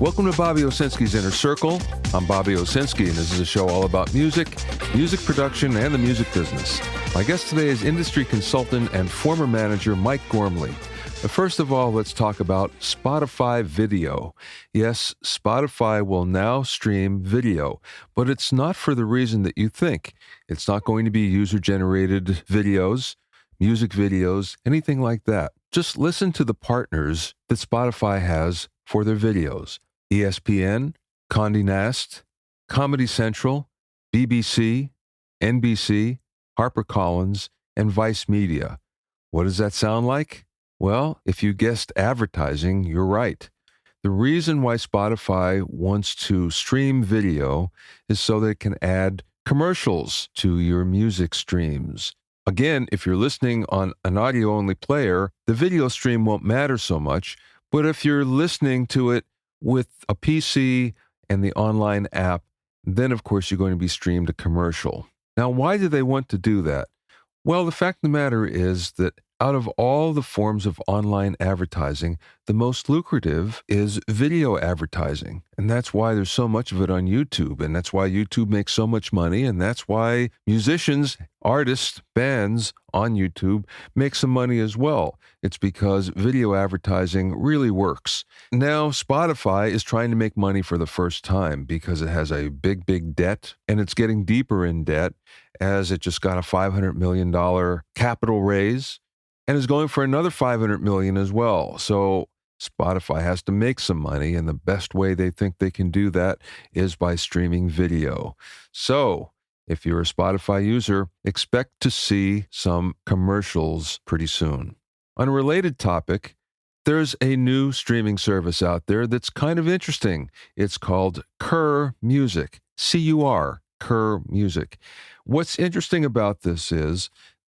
Welcome to Bobby Owsinski's Inner Circle. I'm Bobby Owsinski, and this is a show all about music production, and the music business. My guest today is industry consultant and former manager Mike Gormley. But first of all, let's talk about Spotify video. Yes, Spotify will now stream video, but it's not for the reason that you think. It's not going to be user-generated videos, music videos, anything like that. Just listen to the partners that Spotify has for their videos. ESPN, Condé Nast, Comedy Central, BBC, NBC, HarperCollins, and Vice Media. What does that sound like? Well, if you guessed advertising, you're right. The reason why Spotify wants to stream video is so that it can add commercials to your music streams. Again, if you're listening on an audio-only player, the video stream won't matter so much, but if you're listening to it with a PC and the online app, then of course you're going to be streamed a commercial. Now, why do they want to do that? Well, the fact of the matter is that out of all the forms of online advertising, the most lucrative is video advertising. And that's why there's so much of it on YouTube. And that's why YouTube makes so much money. And that's why musicians, artists, bands on YouTube make some money as well. It's because video advertising really works. Now, Spotify is trying to make money for the first time because it has a big debt, and it's getting deeper in debt as it just got a $500 million capital raise and is going for another $500 million as well. So Spotify has to make some money, and the best way they think they can do that is by streaming video. So if you're a Spotify user, expect to see some commercials pretty soon. On a related topic, there's a new streaming service out there that's kind of interesting. It's called Curmusic, C-U-R, Curmusic. What's interesting about this is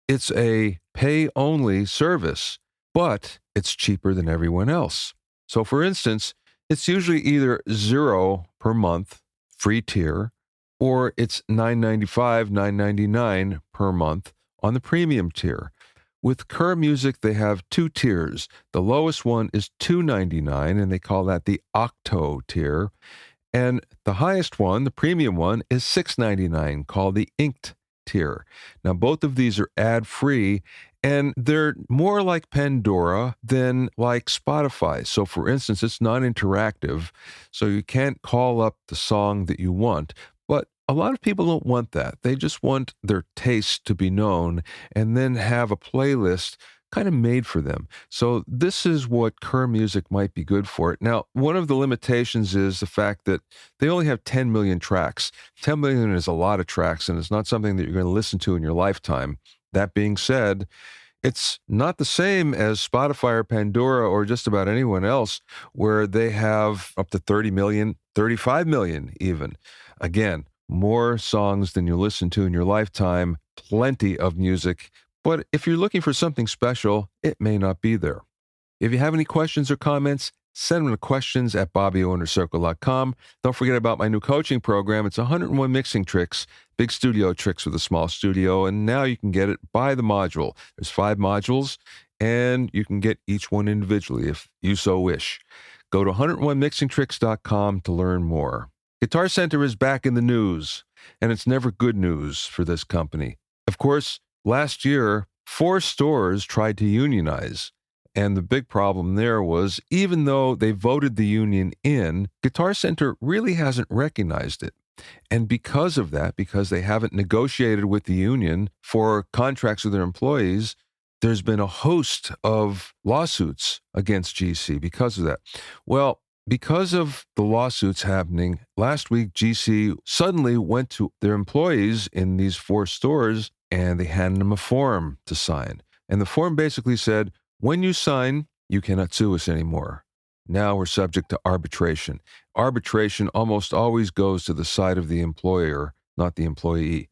it's a pay-only service, but it's cheaper than everyone else. So for instance, it's usually either $0 per month, free tier, or it's $9.95, $9.99 per month on the premium tier. With Curmusic, they have two tiers. The lowest one is $2.99, and they call that the Octo tier. And the highest one, the premium one, is $6.99, called the Inked tier. Now, both of these are ad-free, and they're more like Pandora than like Spotify. So, for instance, it's non-interactive, so you can't call up the song that you want. But a lot of people don't want that. They just want their taste to be known and then have a playlist kind of made for them. So this is what Curmusic might be good for it. Now, one of the limitations is the fact that they only have 10 million tracks. 10 million is a lot of tracks, and it's not something that you're going to listen to in your lifetime. That being said, it's not the same as Spotify or Pandora or just about anyone else, where they have up to 30 million, 35 million even. Again, more songs than you listen to in your lifetime, plenty of music. But if you're looking for something special, it may not be there. If you have any questions or comments, send them to questions@BobbyOInnerCircle.com. Don't forget about my new coaching program. It's 101 mixing tricks, big studio tricks with a small studio, and now you can get it by the module. There's 5 modules, and you can get each one individually if you so wish. Go to 101mixingtricks.com to learn more. Guitar Center is back in the news, and it's never good news for this company. Of course, last year, 4 stores tried to unionize, and the big problem there was even though they voted the union in, Guitar Center really hasn't recognized it. And because of that, because they haven't negotiated with the union for contracts with their employees, there's been a host of lawsuits against GC because of that. Well, because of the lawsuits happening, last week GC suddenly went to their employees in these 4 stores and they handed them a form to sign. And the form basically said, when you sign, you cannot sue us anymore. Now we're subject to arbitration. Arbitration almost always goes to the side of the employer, not the employee.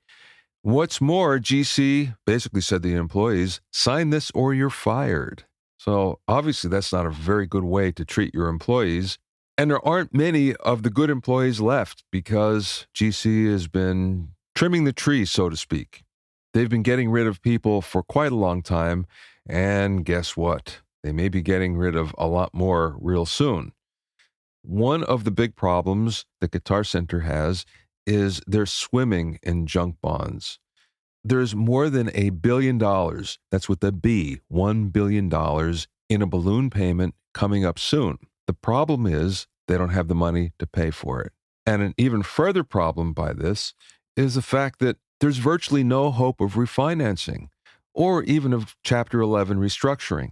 What's more, GC basically said to the employees, sign this or you're fired. So obviously that's not a very good way to treat your employees. And there aren't many of the good employees left because GC has been trimming the tree, so to speak. They've been getting rid of people for quite a long time, and guess what? They may be getting rid of a lot more real soon. One of the big problems that Guitar Center has is they're swimming in junk bonds. There's more than $1 billion, that's with a B, $1 billion in a balloon payment coming up soon. The problem is they don't have the money to pay for it. And an even further problem by this is the fact that there's virtually no hope of refinancing or even of Chapter 11 restructuring.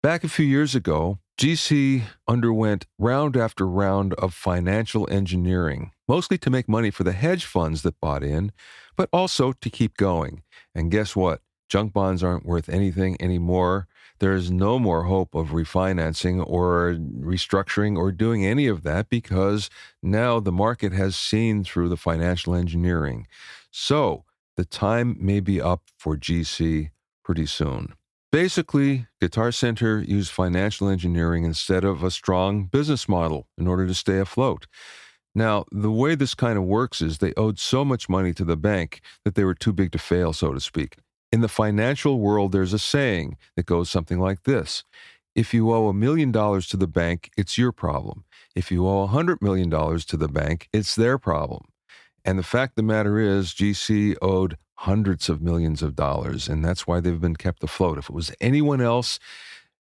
Back a few years ago, GC underwent round after round of financial engineering, mostly to make money for the hedge funds that bought in, but also to keep going. And guess what? Junk bonds aren't worth anything anymore. There's no more hope of refinancing or restructuring or doing any of that because now the market has seen through the financial engineering. So the time may be up for GC pretty soon. Basically, Guitar Center used financial engineering instead of a strong business model in order to stay afloat. Now, the way this kind of works is they owed so much money to the bank that they were too big to fail, so to speak. In the financial world, there's a saying that goes something like this. If you owe $1 million to the bank, it's your problem. If you owe $100 million to the bank, it's their problem. And the fact of the matter is, GC owed hundreds of millions of dollars, and that's why they've been kept afloat. If it was anyone else,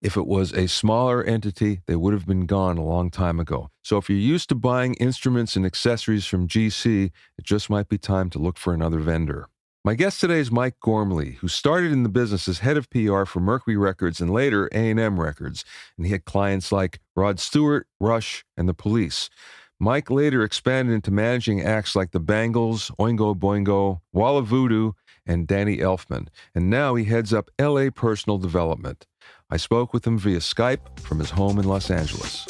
if it was a smaller entity, they would have been gone a long time ago. So if you're used to buying instruments and accessories from GC, it just might be time to look for another vendor. My guest today is Mike Gormley, who started in the business as head of PR for Mercury Records and later A&M Records, and he had clients like Rod Stewart, Rush, and the Police. Mike later expanded into managing acts like the Bangles, Oingo Boingo, Walla Voodoo, and Danny Elfman, and now he heads up LA Personal Development. I spoke with him via Skype from his home in Los Angeles.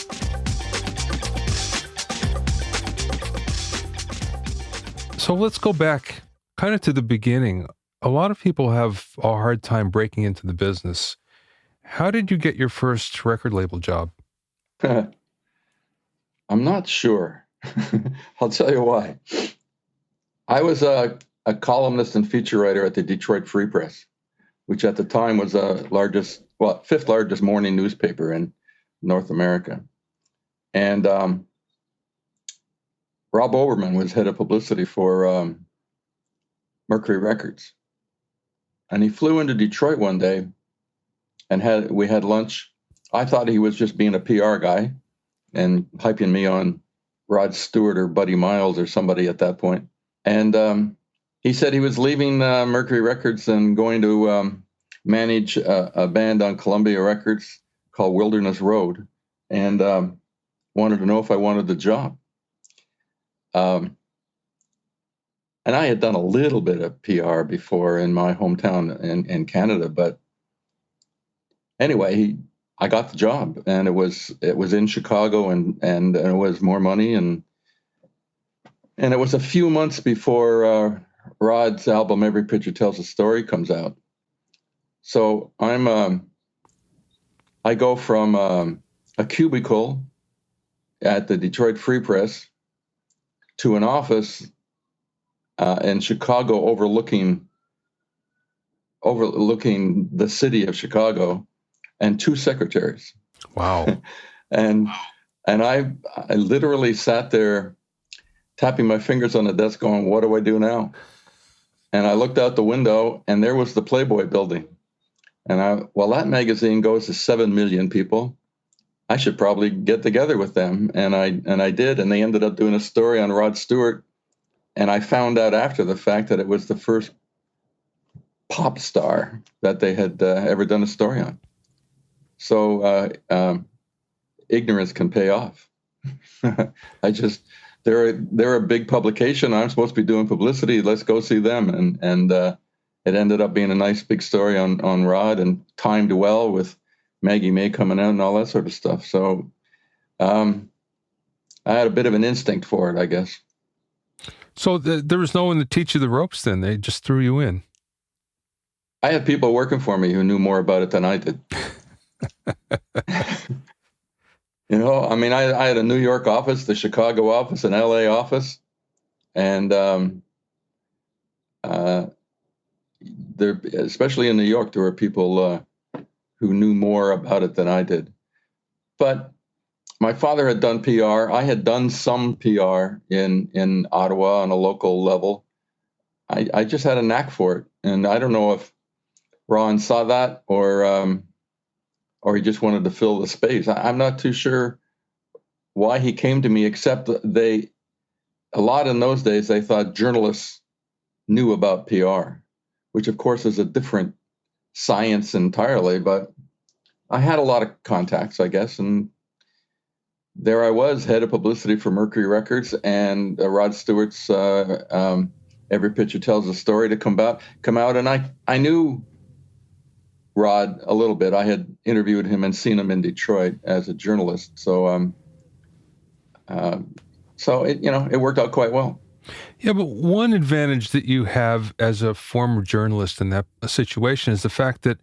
So let's go back kind of to the beginning. A lot of people have a hard time breaking into the business. How did you get your first record label job? I'm not sure. I'll tell you why. I was a columnist and feature writer at the Detroit Free Press, which at the time was the fifth largest morning newspaper in North America. And Rob Oberman was head of publicity for Mercury Records. And he flew into Detroit one day and we had lunch. I thought he was just being a PR guy and hyping me on Rod Stewart or Buddy Miles or somebody at that point. And he said he was leaving Mercury Records and going to manage a band on Columbia Records called Wilderness Road, and wanted to know if I wanted the job. And I had done a little bit of PR before in my hometown in Canada, but anyway, I got the job, and it was in Chicago, and it was more money, and it was a few months before Rod's album Every Picture Tells a Story comes out. So I go from a cubicle at the Detroit Free Press to an office in Chicago overlooking the city of Chicago, and two secretaries. Wow. and I literally sat there tapping my fingers on the desk going, what do I do now? And I looked out the window, and there was the Playboy building. And that magazine goes to 7 million people. I should probably get together with them. And I did, and they ended up doing a story on Rod Stewart. And I found out after the fact that it was the first pop star that they had ever done a story on. So ignorance can pay off. They're a big publication. I'm supposed to be doing publicity. Let's go see them. And it ended up being a nice big story on Rod, and timed well with Maggie May coming out and all that sort of stuff. So I had a bit of an instinct for it, I guess. So there was no one to teach you the ropes then? They just threw you in? I had people working for me who knew more about it than I did. I had a New York office, the Chicago office, an LA office, and there, especially in New York, there were people who knew more about it than I did. But my father had done PR. I had done some PR in Ottawa on a local level. I just had a knack for it, and I don't know if Ron saw that or he just wanted to fill the space. I'm not too sure why he came to me, except a lot in those days, they thought journalists knew about PR, which of course is a different science entirely, but I had a lot of contacts, I guess, and there I was, head of publicity for Mercury Records, and Rod Stewart's Every Picture Tells a Story to come out, and I knew Rod a little bit. I had interviewed him and seen him in Detroit as a journalist, so it worked out quite well. Yeah, but one advantage that you have as a former journalist in that situation is the fact that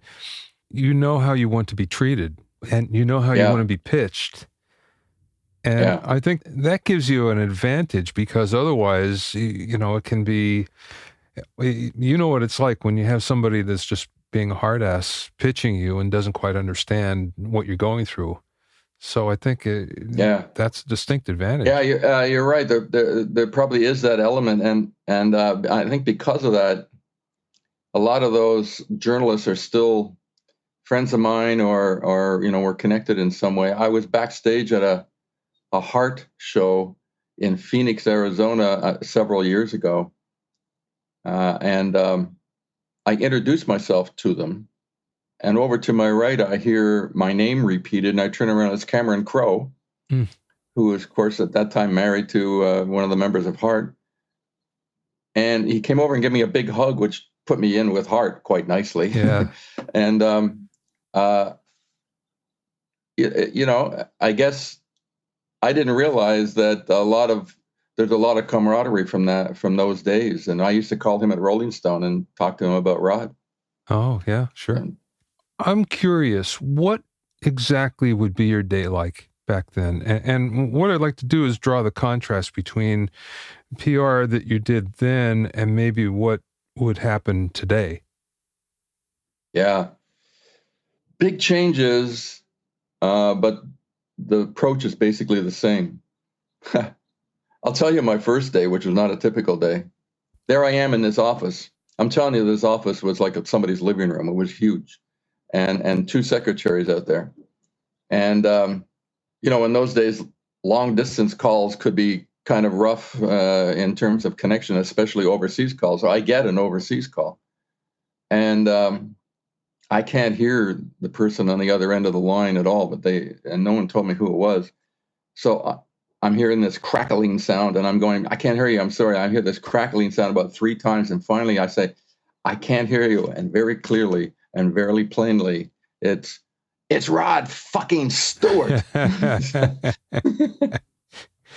you know how you want to be treated and you know how you want to be pitched. And I think that gives you an advantage, because otherwise, it can be, you know what it's like when you have somebody that's just being a hard ass pitching you and doesn't quite understand what you're going through. So I think that's a distinct advantage. Yeah, you're right. There probably is that element, and I think because of that, a lot of those journalists are still friends of mine, or we're connected in some way. I was backstage at a Heart show in Phoenix, Arizona, several years ago, and I introduced myself to them. And over to my right, I hear my name repeated, and I turn around. It's Cameron Crowe, who was, of course, at that time married to one of the members of Heart. And he came over and gave me a big hug, which put me in with Heart quite nicely. Yeah. And, I guess I didn't realize that there's a lot of camaraderie from those days. And I used to call him at Rolling Stone and talk to him about Rod. Oh, yeah, sure. And, I'm curious, what exactly would be your day like back then? And what I'd like to do is draw the contrast between PR that you did then and maybe what would happen today. Yeah. Big changes, but the approach is basically the same. I'll tell you my first day, which was not a typical day. There I am in this office. I'm telling you, this office was like somebody's living room. It was huge. And two secretaries out there. And, in those days, long distance calls could be kind of rough in terms of connection, especially overseas calls. So I get an overseas call. And I can't hear the person on the other end of the line at all, and no one told me who it was. So I'm hearing this crackling sound, and I'm going, I can't hear you. I'm sorry. I hear this crackling sound about 3 times. And finally I say, I can't hear you. And very clearly and very plainly, it's Rod fucking Stewart.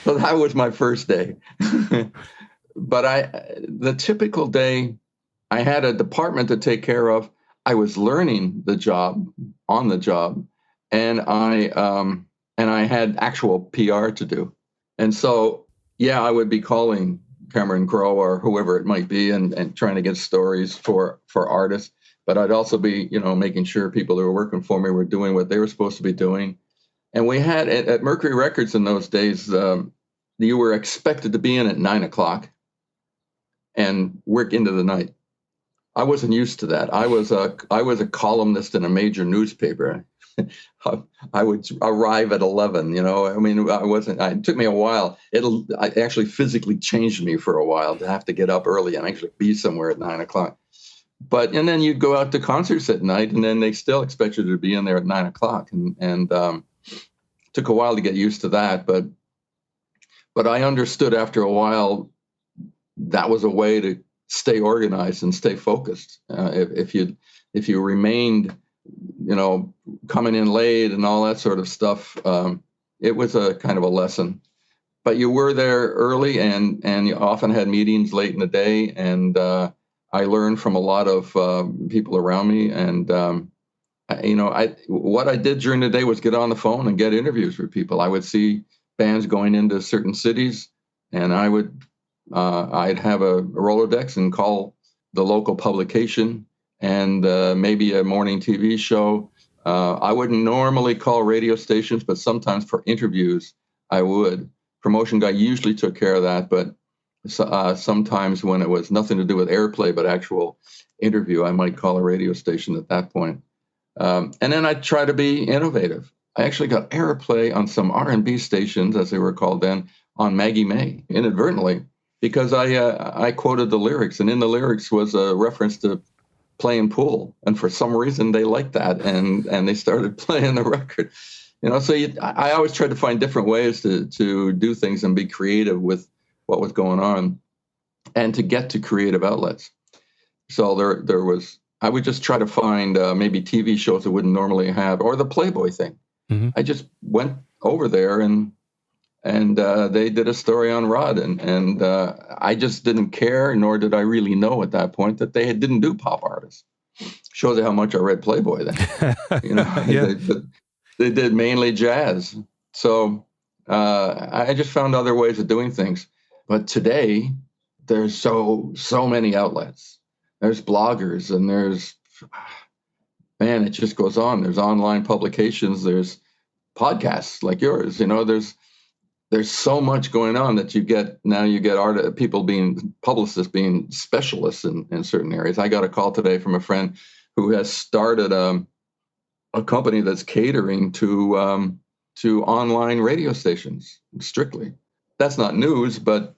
So that was my first day. But the typical day, I had a department to take care of. I was learning the job on the job, and I had actual PR to do. And so, I would be calling Cameron Crowe or whoever it might be and trying to get stories for artists. But I'd also be, making sure people who were working for me were doing what they were supposed to be doing. And we had at Mercury Records in those days, you were expected to be in at 9:00 and work into the night. I wasn't used to that. I was a columnist in a major newspaper. I would arrive at 11. It took me a while. It actually physically changed me for a while to have to get up early and actually be somewhere at 9:00. And then you'd go out to concerts at night, and then they still expect you to be in there at 9:00. And took a while to get used to that. But I understood after a while that was a way to stay organized and stay focused. If you remained, coming in late and all that sort of stuff, it was a kind of a lesson. But you were there early, and you often had meetings late in the day, and I learned from a lot of people around me. And what I did during the day was get on the phone and get interviews with people. I would see bands going into certain cities, and I'd have a Rolodex and call the local publication and maybe a morning TV show I wouldn't normally call radio stations, but sometimes for interviews, I would. Promotion guy usually took care of that, but sometimes when it was nothing to do with airplay, but actual interview, I might call a radio station at that point. And then I try to be innovative. I actually got airplay on some R&B stations, as they were called then, on Maggie May, inadvertently, because I quoted the lyrics, and in the lyrics was a reference to playing pool, and for some reason they liked that, and they started playing the record. So I always tried to find different ways to do things and be creative with what was going on, and to get to creative outlets. So there was. I would just try to find maybe TV shows I wouldn't normally have, or the Playboy thing. Mm-hmm. I just went over there and they did a story on Rod, and I just didn't care, nor did I really know at that point that they didn't do pop artists. Shows you how much I read Playboy then. Yeah. They did mainly jazz. So I just found other ways of doing things. But today, there's so many outlets. There's bloggers, and it just goes on. There's online publications. There's podcasts like yours. There's so much going on that you get people being publicists, being specialists in certain areas. I got a call today from a friend who has started a company that's catering to online radio stations strictly. That's not news, but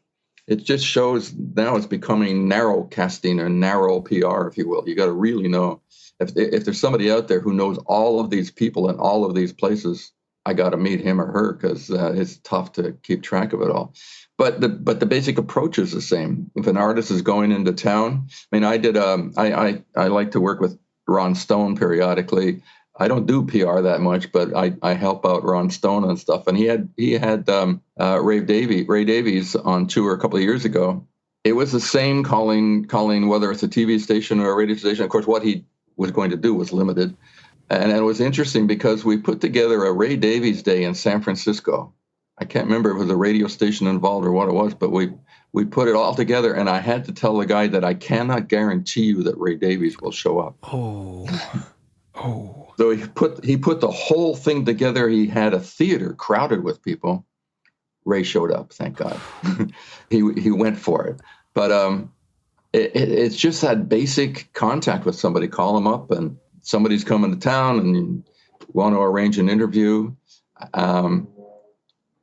it just shows now it's becoming narrowcasting or narrow PR, if you will. You got to really know if there's somebody out there who knows all of these people in all of these places. I got to meet him or her, because it's tough to keep track of it all. But the basic approach is the same. If an artist is going into town, I did. I like to work with Ron Stone periodically. I don't do PR that much, but I help out Ron Stone on stuff. And he had Ray Davies on tour a couple of years ago. It was the same calling, whether it's a TV station or a radio station. Of course, what he was going to do was limited. And it was interesting because we put together a Ray Davies Day in San Francisco. I can't remember if it was a radio station involved or what it was, but we put it all together. And I had to tell the guy that I cannot guarantee you that Ray Davies will show up. Oh. So he put the whole thing together. He had a theater crowded with people. Ray showed up, thank God. he went for it. But it's just that basic contact with somebody. Call them up, and somebody's coming to town and you want to arrange an interview.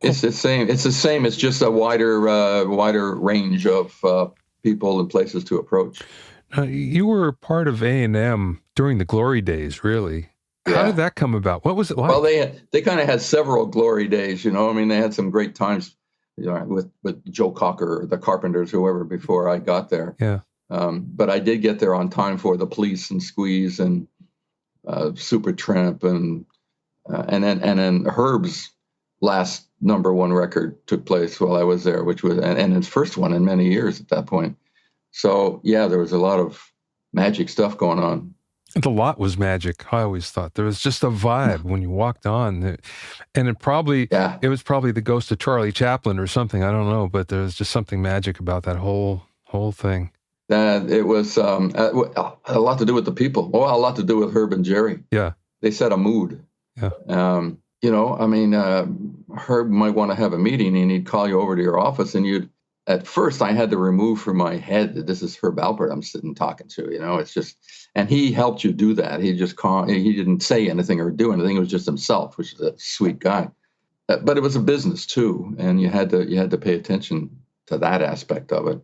It's the same. It's the same. It's just a wider range of people and places to approach. You were part of A&M during the glory days, really. Yeah. How did that come about? What was it like? Well, they kind of had several glory days, They had some great times, with Joe Cocker, the Carpenters, whoever, before I got there. Yeah. But I did get there on time for the Police and Squeeze and Supertramp and then Herb's last #1 record took place while I was there, which was and his first one in many years at that point. So, yeah, there was a lot of magic stuff going on. The lot was magic. I always thought there was just a vibe when you walked on. And it was probably the ghost of Charlie Chaplin or something. I don't know, but there was just something magic about that whole thing. It was a lot to do with the people. Well, a lot to do with Herb and Jerry. Yeah. They set a mood. Yeah. Herb might want to have a meeting and he'd call you over to your office, and at first I had to remove from my head that this is Herb Alpert I'm sitting talking to, it's just, and he helped you do that. He didn't say anything or do anything. It was just himself, which is a sweet guy. But it was a business too. And you had to pay attention to that aspect of it.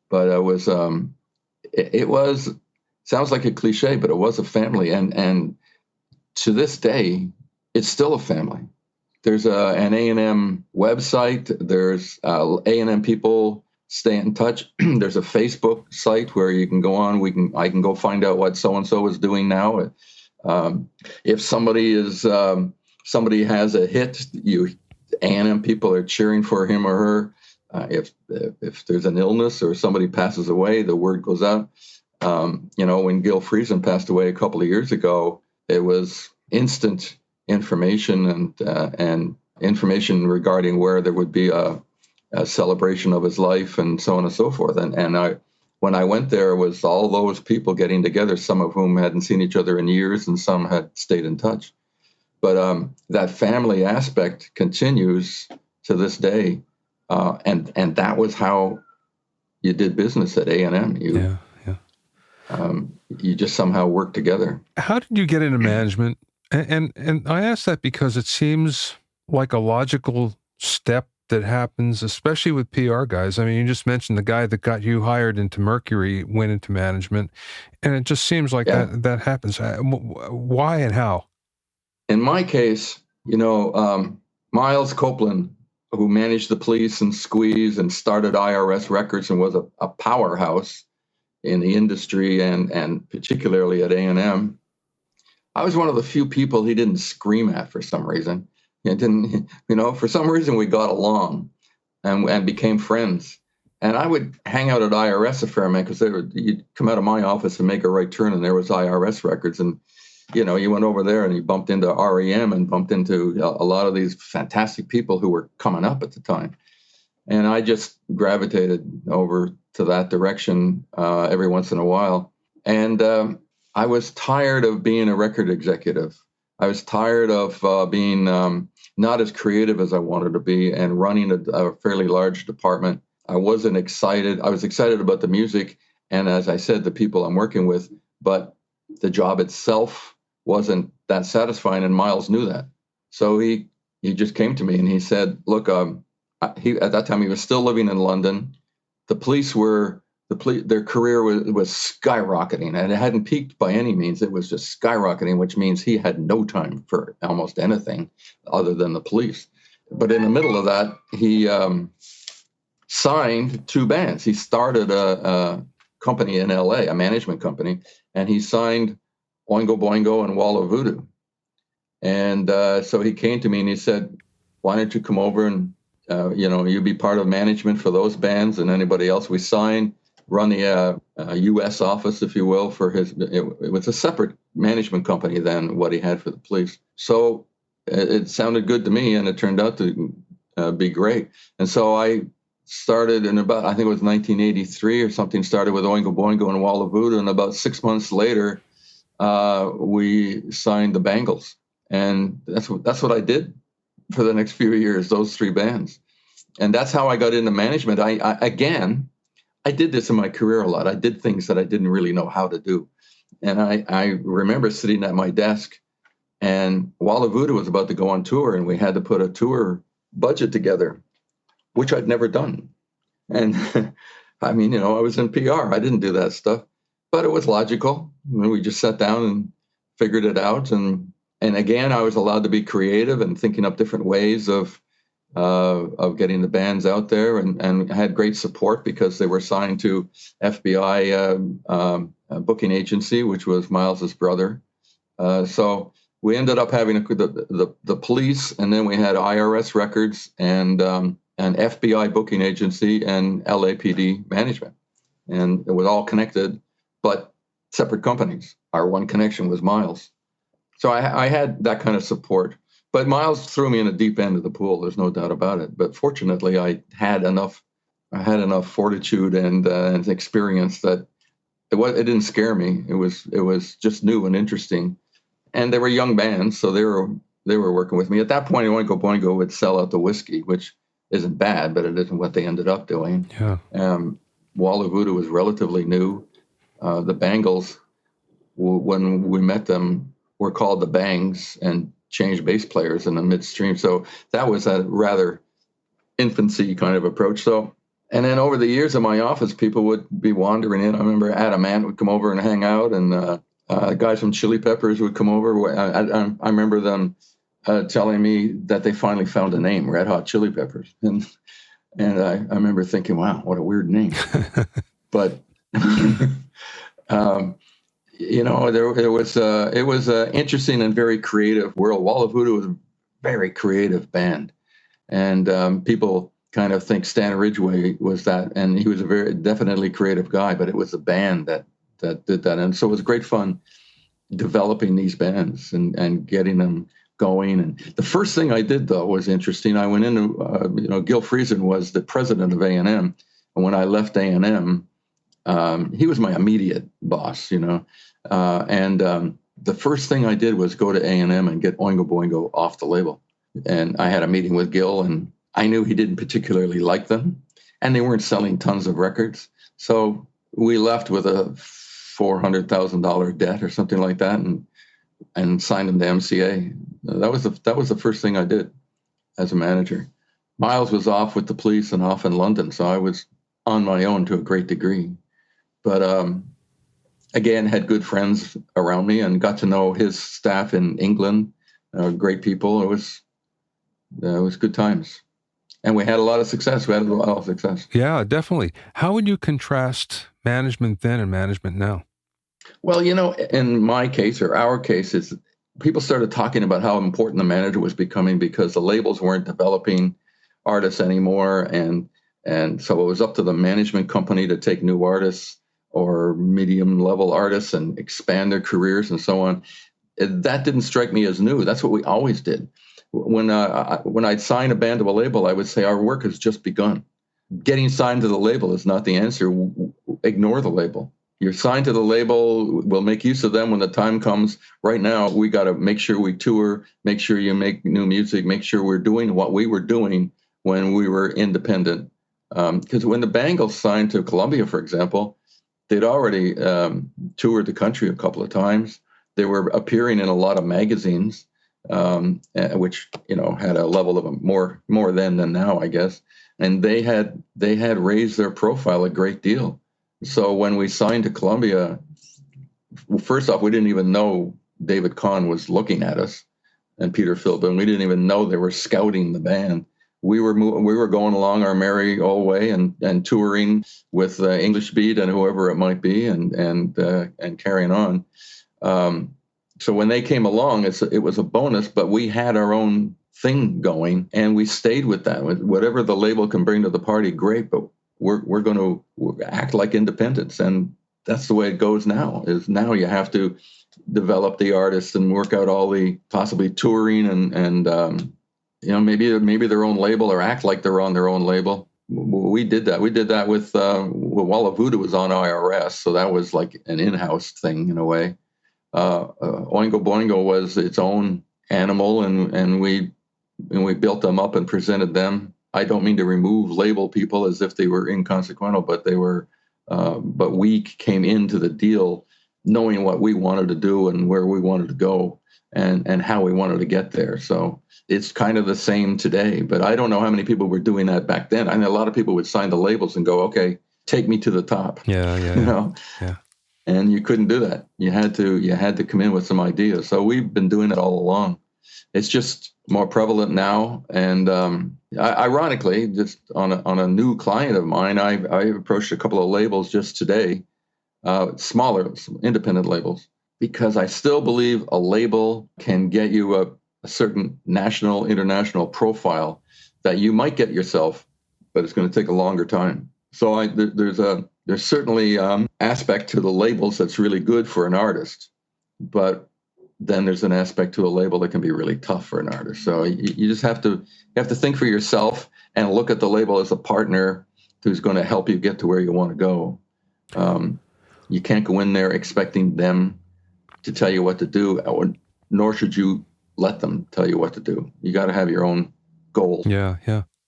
But it was, sounds like a cliche, but it was a family. And to this day, it's still a family. There's an A&M website. There's A&M people stay in touch. There's a Facebook site where you can go on. I can go find out what so-and-so is doing now. If somebody has a hit, A&M people are cheering for him or her. If there's an illness or somebody passes away, the word goes out. When Gil Friesen passed away a couple of years ago, it was instant information and information regarding where there would be a celebration of his life and so on and so forth. And when I went there, it was all those people getting together, some of whom hadn't seen each other in years and some had stayed in touch. But that family aspect continues to this day. And that was how you did business at A&M. You just somehow worked together. How did you get into management? And I ask that because it seems like a logical step that happens, especially with PR guys. I mean, you just mentioned the guy that got you hired into Mercury went into management, and it just seems like that happens. Why and how? In my case, Miles Copeland, who managed the police and Squeeze and started IRS Records and was a powerhouse in the industry and particularly at A&M. I was one of the few people he didn't scream at for some reason. For some reason we got along and became friends. And I would hang out at IRS a fair amount because you'd come out of my office and make a right turn and there was IRS Records. And, you went over there and you bumped into REM and bumped into a lot of these fantastic people who were coming up at the time. And I just gravitated over to that direction every once in a while. And I was tired of being a record executive. I was tired of being not as creative as I wanted to be and running a fairly large department. I wasn't excited. I was excited about the music and, as I said, the people I'm working with, but the job itself wasn't that satisfying, and Miles knew that. So he just came to me and he said, look, at that time he was still living in London. The police their career was skyrocketing, and it hadn't peaked by any means. It was just skyrocketing, which means he had no time for almost anything other than the police. But in the middle of that, he signed two bands. He started a company in LA, a management company, and he signed Oingo Boingo and Wall of Voodoo. And so he came to me and he said, why don't you come over and, you be part of management for those bands and anybody else we sign, run the U.S. office, if you will, for his, it was a separate management company than what he had for the police. So it sounded good to me and it turned out to be great. And so I started in about, I think it was 1983 or something, started with Oingo Boingo and Wall of Voodoo. And about 6 months later, we signed the Bangles. And that's what I did for the next few years, those three bands. And that's how I got into management. I did this in my career a lot. I did things that I didn't really know how to do. And I remember sitting at my desk and Wall of Voodoo was about to go on tour and we had to put a tour budget together, which I'd never done. And I mean, I was in PR. I didn't do that stuff, but it was logical. We just sat down and figured it out. And again, I was allowed to be creative and thinking up different ways of getting the bands out there, and had great support because they were signed to FBI booking agency, which was Miles's brother. So we ended up having the police, and then we had IRS Records and an FBI booking agency and LAPD management, and it was all connected, but separate companies. Our one connection was Miles. So I had that kind of support. But Miles threw me in a deep end of the pool. There's no doubt about it. But fortunately, I had enough fortitude and experience that it didn't scare me. It was just new and interesting. And they were young bands, so they were working with me. At that point, Oingo Boingo would sell out the whiskey, which isn't bad, but it isn't what they ended up doing. Yeah. Wall of Voodoo was relatively new. The Bangles, when we met them, were called the Bangs and changed bass players in the midstream. So that was a rather infancy kind of approach. So, and then over the years in my office, people would be wandering in. I remember Adam Ant would come over and hang out, and guys from Chili Peppers would come over. I remember them telling me that they finally found a name, Red Hot Chili Peppers. And I remember thinking, wow, what a weird name. But, it was an interesting and very creative world. Wall of Voodoo was a very creative band. And people kind of think Stan Ridgway was that, and he was a very definitely creative guy, but it was the band that did that. And so it was great fun developing these bands and getting them going. And the first thing I did, though, was interesting. I went into, Gil Friesen was the president of A&M. And when I left A&M, He was my immediate boss, and the first thing I did was go to A&M and get Oingo Boingo off the label. And I had a meeting with Gil, and I knew he didn't particularly like them, and they weren't selling tons of records. So we left with a $400,000 debt or something like that, and signed them to MCA. That was the first thing I did as a manager. Miles was off with the police and off in London, so I was on my own to a great degree. But again, had good friends around me and got to know his staff in England. Great people. It was good times. And we had a lot of success. Yeah, definitely. How would you contrast management then and management now? Well, in my case or our case, people started talking about how important the manager was becoming because the labels weren't developing artists anymore. And so it was up to the management company to take new artists or medium level artists and expand their careers and so on. That didn't strike me as new. That's what we always did. When I'd sign a band to a label, I would say our work has just begun. Getting signed to the label is not the answer. Ignore the label. You're signed to the label. We'll make use of them when the time comes. Right now, we got to make sure we tour, make sure you make new music, make sure we're doing what we were doing when we were independent. Because when the Bangles signed to Columbia, for example, they'd already toured the country a couple of times. They were appearing in a lot of magazines, which had a level of more then than now, I guess. And they had raised their profile a great deal. So when we signed to Columbia, first off, we didn't even know David Kahn was looking at us, and Peter Philbin. We didn't even know they were scouting the band. We were going along our merry old way and touring with English Beat and whoever it might be, and carrying on. So when they came along, it was a bonus, but we had our own thing going, and we stayed with that. Whatever the label can bring to the party, great, but we're going to act like independents, and that's the way it goes now. Is now you have to develop the artists and work out all the possibly touring and maybe their own label or act like they're on their own label. We did that. We did that with Walla Voodoo was on IRS, so that was like an in-house thing in a way. Oingo Boingo was its own animal, and we built them up and presented them. I don't mean to remove label people as if they were inconsequential, but they were. But we came into the deal knowing what we wanted to do and where we wanted to go and how we wanted to get there. So it's kind of the same today. But I don't know how many people were doing that back then. I mean, a lot of people would sign the labels and go, "Okay, take me to the top." Yeah. And you couldn't do that. You had to come in with some ideas. So we've been doing it all along. It's just more prevalent now. And ironically, just on a new client of mine, I approached a couple of labels just today, smaller independent labels, because I still believe a label can get you a certain national, international profile that you might get yourself, but it's going to take a longer time. So there's certainly aspect to the labels that's really good for an artist, but then there's an aspect to a label that can be really tough for an artist. So you just have to think for yourself and look at the label as a partner who's going to help you get to where you want to go. You can't go in there expecting them to tell you what to do, nor should you let them tell you what to do. You got to have your own goal. Yeah.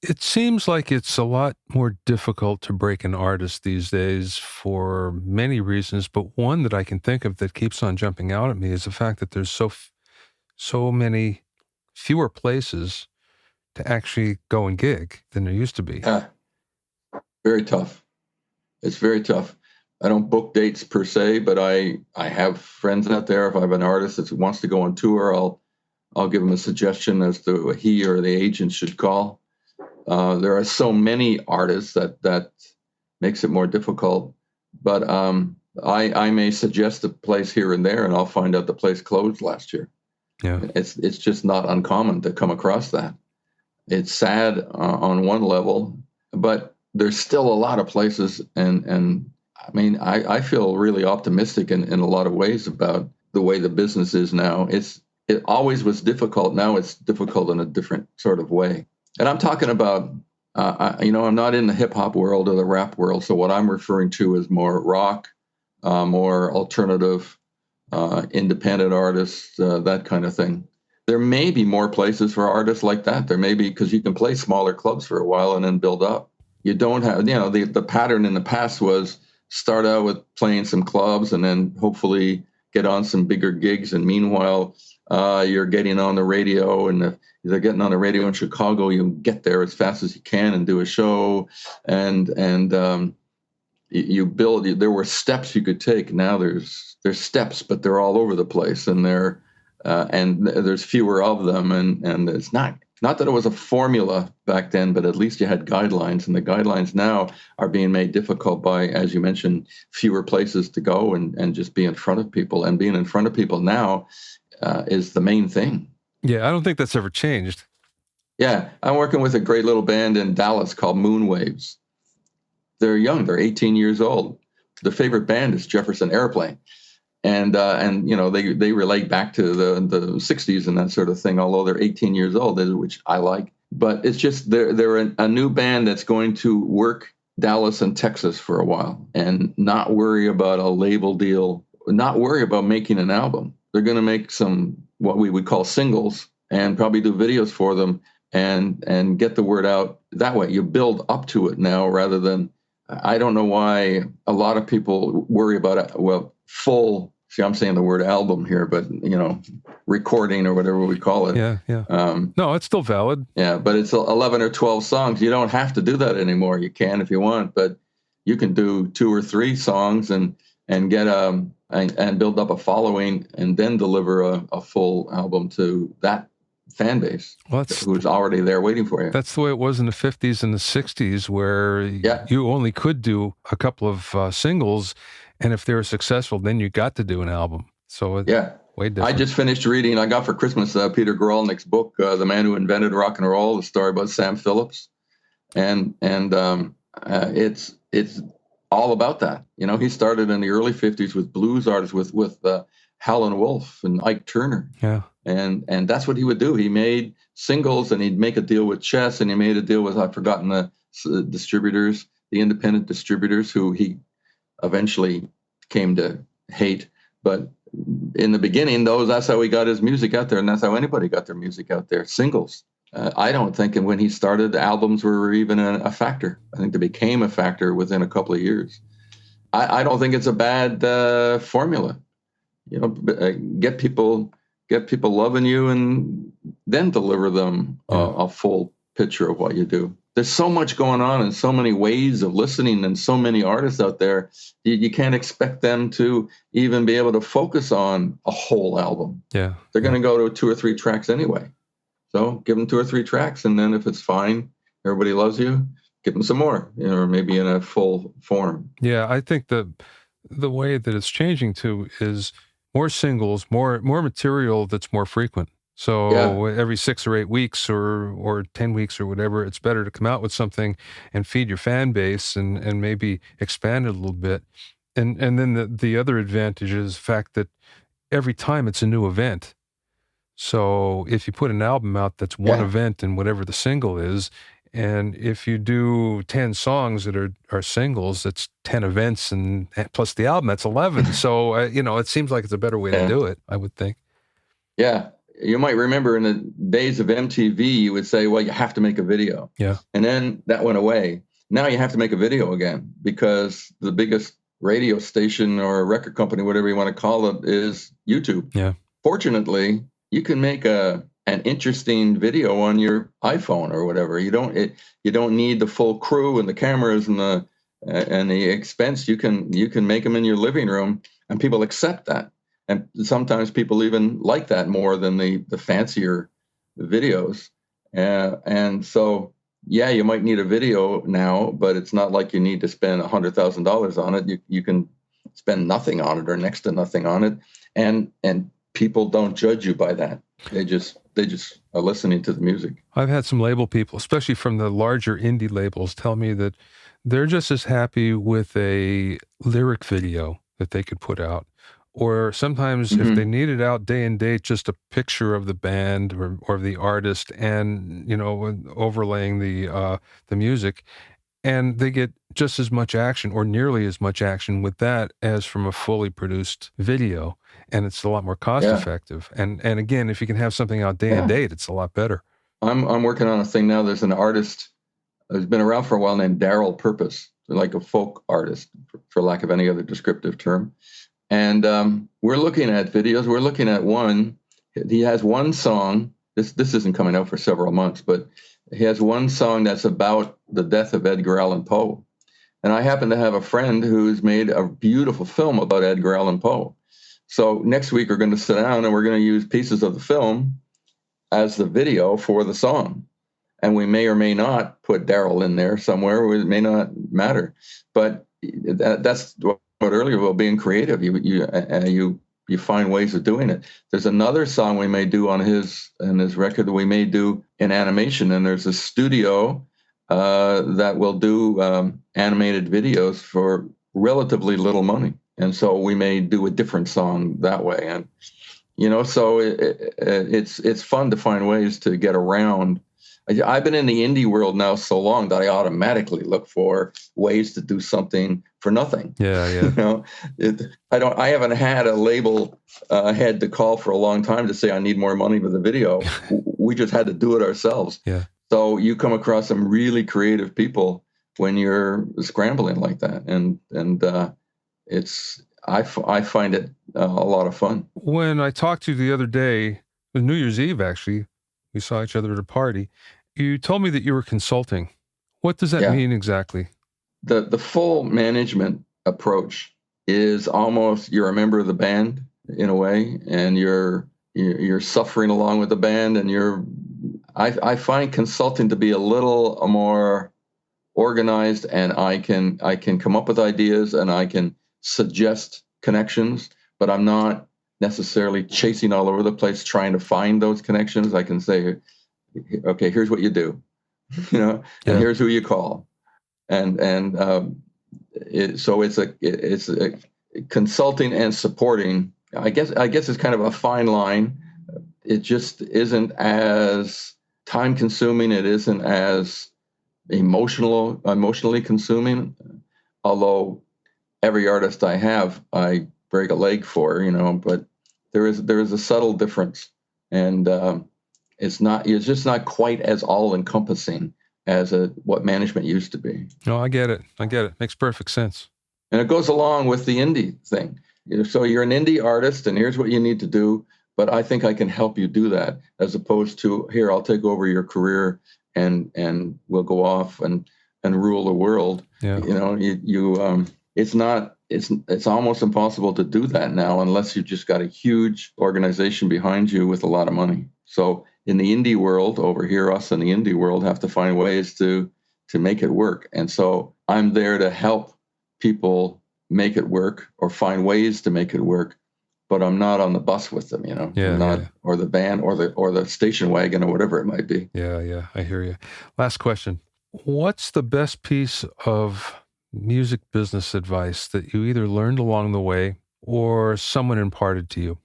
It seems like it's a lot more difficult to break an artist these days for many reasons, but one that I can think of that keeps on jumping out at me is the fact that there's so many fewer places to actually go and gig than there used to be. Very tough. It's very tough. I don't book dates per se, but I have friends out there. If I have an artist that wants to go on tour, I'll give them a suggestion as to what he or the agent should call. There are so many artists that makes it more difficult. But I may suggest a place here and there, and I'll find out the place closed last year. Yeah, it's just not uncommon to come across that. It's sad on one level, but there's still a lot of places, and I mean, I feel really optimistic in a lot of ways about the way the business is now. It always was difficult. Now it's difficult in a different sort of way. And I'm talking about I'm not in the hip hop world or the rap world. So what I'm referring to is more rock, more alternative, independent artists, that kind of thing. There may be more places for artists like that. There may be, because you can play smaller clubs for a while and then build up. You don't have, the pattern in the past was start out with playing some clubs and then hopefully get on some bigger gigs. And meanwhile, you're getting on the radio, and if they're getting on the radio in Chicago, you get there as fast as you can and do a show. And you build. There were steps you could take. Now there's steps, but they're all over the place, and there's fewer of them. And it's not that it was a formula back then, but at least you had guidelines, and the guidelines now are being made difficult by, as you mentioned, fewer places to go and just be in front of people. And being in front of people now is the main thing. Yeah, I don't think that's ever changed. Yeah, I'm working with a great little band in Dallas called Moonwaves. They're young; they're 18 years old. Their favorite band is Jefferson Airplane, and they relate back to the 60s and that sort of thing. Although they're 18 years old, which I like, but it's just they're a new band that's going to work Dallas and Texas for a while and not worry about a label deal, not worry about making an album. They're going to make some what we would call singles and probably do videos for them and get the word out that way. You build up to it now rather than, I don't know why a lot of people worry about it. Well, full, see, I'm saying the word album here, but recording or whatever we call it. Yeah. No, it's still valid. Yeah, but it's 11 or 12 songs. You don't have to do that anymore. You can if you want, but you can do 2 or 3 songs and get and build up a following and then deliver a full album to that fan base who's already there waiting for you. That's the way it was in the 50s and the 60s, where you only could do a couple of singles, and if they were successful, then you got to do an album. So way different. I just finished reading, I got for Christmas Peter Gormley's book, The Man Who Invented Rock and Roll, the story about Sam Phillips. And it's all about that. He started in the early 50s with blues artists, with Howlin' Wolf and Ike Turner. Yeah. And that's what he would do. He made singles, and he'd make a deal with Chess, and he made a deal with, I've forgotten the distributors, the independent distributors, who he eventually came to hate. But in the beginning, that's how he got his music out there, and that's how anybody got their music out there, singles. I don't think, and when he started, albums were even a factor. I think they became a factor within a couple of years. I don't think it's a bad formula. Get people loving you, and then deliver them a full picture of what you do. There's so much going on and so many ways of listening and so many artists out there. You can't expect them to even be able to focus on a whole album. Yeah, they're going to go to 2 or 3 tracks anyway. So give them 2 or 3 tracks, and then if it's fine, everybody loves you, give them some more, or maybe in a full form. Yeah, I think the way that it's changing is more singles, more material that's more frequent. So every 6 or 8 weeks or 10 weeks or whatever, it's better to come out with something and feed your fan base and maybe expand it a little bit. And then the other advantage is the fact that every time it's a new event. So if you put an album out that's one event and whatever the single is, and if you do 10 songs that are singles, that's 10 events, and plus the album, that's 11. So, it seems like it's a better way to do it, I would think. Yeah. You might remember in the days of MTV, you would say, well, you have to make a video. Yeah. And then that went away. Now you have to make a video again, because the biggest radio station or record company, whatever you want to call it, is YouTube. Yeah. Fortunately, you can make an interesting video on your iPhone or whatever. You don't need the full crew and the cameras and the expense. You can make them in your living room, and people accept that. And sometimes people even like that more than the fancier videos. And so, you might need a video now, but it's not like you need to spend $100,000 on it. You can spend nothing on it or next to nothing on it, and people don't judge you by that. They just are listening to the music. I've had some label people, especially from the larger indie labels, tell me that they're just as happy with a lyric video that they could put out, Or sometimes if they need it out day and date, just a picture of the band or the artist and, overlaying the music, and they get just as much action or nearly as much action with that as from a fully produced video. And it's a lot more cost effective. And again, if you can have something out day and date, it's a lot better. I'm working on a thing now. There's an artist who's been around for a while named Daryl Purpose, like a folk artist, for lack of any other descriptive term. And we're looking at videos. We're looking at one. He has one song. This isn't coming out for several months, but he has one song that's about the death of Edgar Allan Poe. And I happen to have a friend who's made a beautiful film about Edgar Allan Poe. So next week we're going to sit down and we're going to use pieces of the film as the video for the song. And we may or may not put Daryl in there somewhere. It may not matter. But that's what earlier about being creative. You find ways of doing it. There's another song we may do on his record that we may do in animation. And there's a studio that will do animated videos for relatively little money. And so we may do a different song that way. And, so it's fun to find ways to get around. I've been in the indie world now so long that I automatically look for ways to do something for nothing. Yeah. I haven't had a label head to call for a long time to say I need more money for the video. We just had to do it ourselves. Yeah. So you come across some really creative people when you're scrambling like that, and I find it a lot of fun. When I talked to you the other day, it was New Year's Eve actually, we saw each other at a party. You told me that you were consulting. What does that mean exactly? The full management approach is almost you're a member of the band in a way, and you're suffering along with the band, and I find consulting to be a little more organized, and I can come up with ideas and I can suggest connections, but I'm not necessarily chasing all over the place trying to find those connections. I can say, okay, here's what you do, and here's who you call, so it's a consulting and supporting. I guess it's kind of a fine line. It just isn't as time consuming. It isn't as emotionally consuming. Although every artist I break a leg for, but there is a subtle difference, and it's just not quite as all encompassing as what management used to be. No, I get it. Makes perfect sense. And it goes along with the indie thing. So you're an indie artist, and here's what you need to do. But I think I can help you do that, as opposed to, here, I'll take over your career and we'll go off and rule the world. Yeah. It's almost impossible to do that now unless you've just got a huge organization behind you with a lot of money. So in the indie world over here, us in the indie world have to find ways to make it work. And so I'm there to help people make it work or find ways to make it work, but I'm not on the bus with them, or the van or the station wagon or whatever it might be. Yeah, I hear you. Last question. What's the best piece of music business advice that you either learned along the way or someone imparted to you?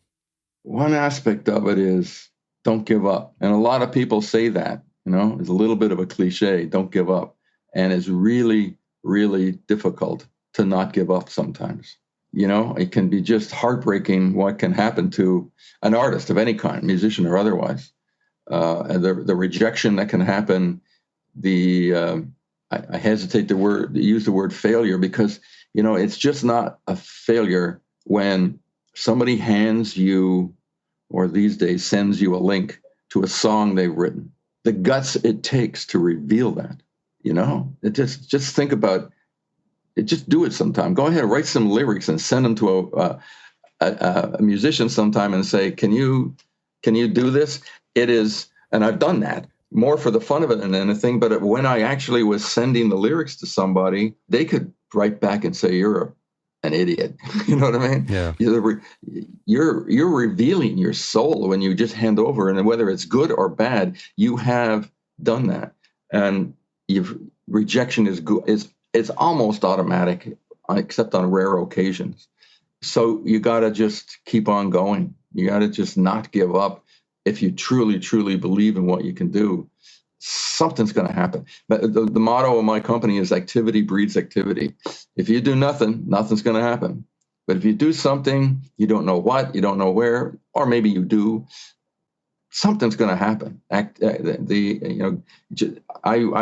One aspect of it is don't give up. And a lot of people say that, it's a little bit of a cliche, don't give up. And it's really, really difficult to not give up sometimes. It can be just heartbreaking what can happen to an artist of any kind, musician or otherwise. And the rejection that can happen, I hesitate to use the word failure, because, it's just not a failure when somebody hands you, or these days sends you a link to a song they've written. The guts it takes to reveal that, it just think about it. Just do it sometime. Go ahead, write some lyrics and send them to a musician sometime and say, can you do this? It is, and I've done that more for the fun of it than anything. But when I actually was sending the lyrics to somebody, they could write back and say, you're an idiot. You know what I mean? Yeah. You're revealing your soul when you just hand over, and whether it's good or bad, you have done that. And rejection is good. It's almost automatic, except on rare occasions. So you got to just keep on going. You got to just not give up. If you truly, truly believe in what you can do, something's going to happen. But the motto of my company is activity breeds activity. If you do nothing, nothing's going to happen. But if you do something, you don't know what, you don't know where, or maybe you do, something's going to happen. I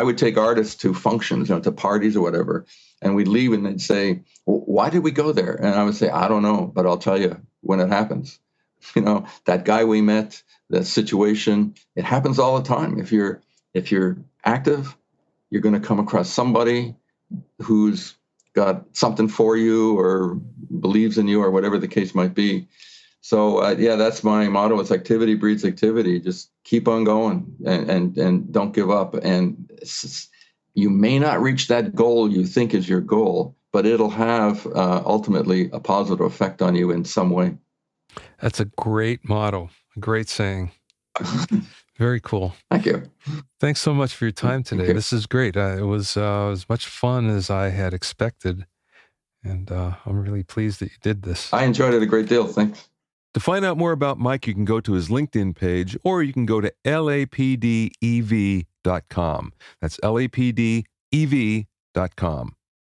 would take artists to functions, to parties or whatever, and we'd leave and they'd say, well, why did we go there? And I would say, I don't know, but I'll tell you when it happens. That guy we met, that situation, it happens all the time. If you're active, you're going to come across somebody who's got something for you or believes in you or whatever the case might be. So that's my motto. It's activity breeds activity. Just keep on going and don't give up. And you may not reach that goal you think is your goal, but it'll have ultimately a positive effect on you in some way. That's a great motto, a great saying. Very cool. Thank you. Thanks so much for your time today. This is great. It was as much fun as I had expected, and I'm really pleased that you did this. I enjoyed it a great deal. Thanks. To find out more about Mike, you can go to his LinkedIn page, or you can go to lapdev.com. That's lapdev.com.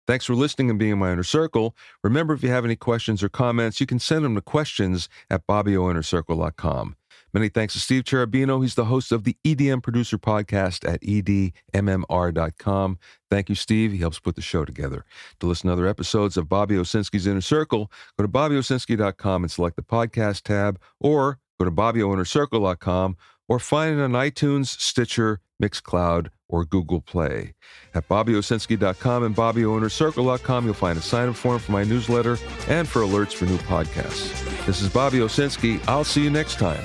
Thanks for listening and being in my inner circle. Remember, if you have any questions or comments, you can send them to questions@bobbioinnercircle.com. Many thanks to Steve Cherubino. He's the host of the EDM Producer Podcast at edmmr.com. Thank you, Steve. He helps put the show together. To listen to other episodes of Bobby Owsinski's Inner Circle, go to bobbyowsinski.com and select the podcast tab, or go to bobbioinnercircle.com, or find it on iTunes, Stitcher, Mixcloud, or Google Play. At bobbyowsinski.com and bobbyoinnercircle.com, you'll find a sign-up form for my newsletter and for alerts for new podcasts. This is Bobby Owsinski. I'll see you next time.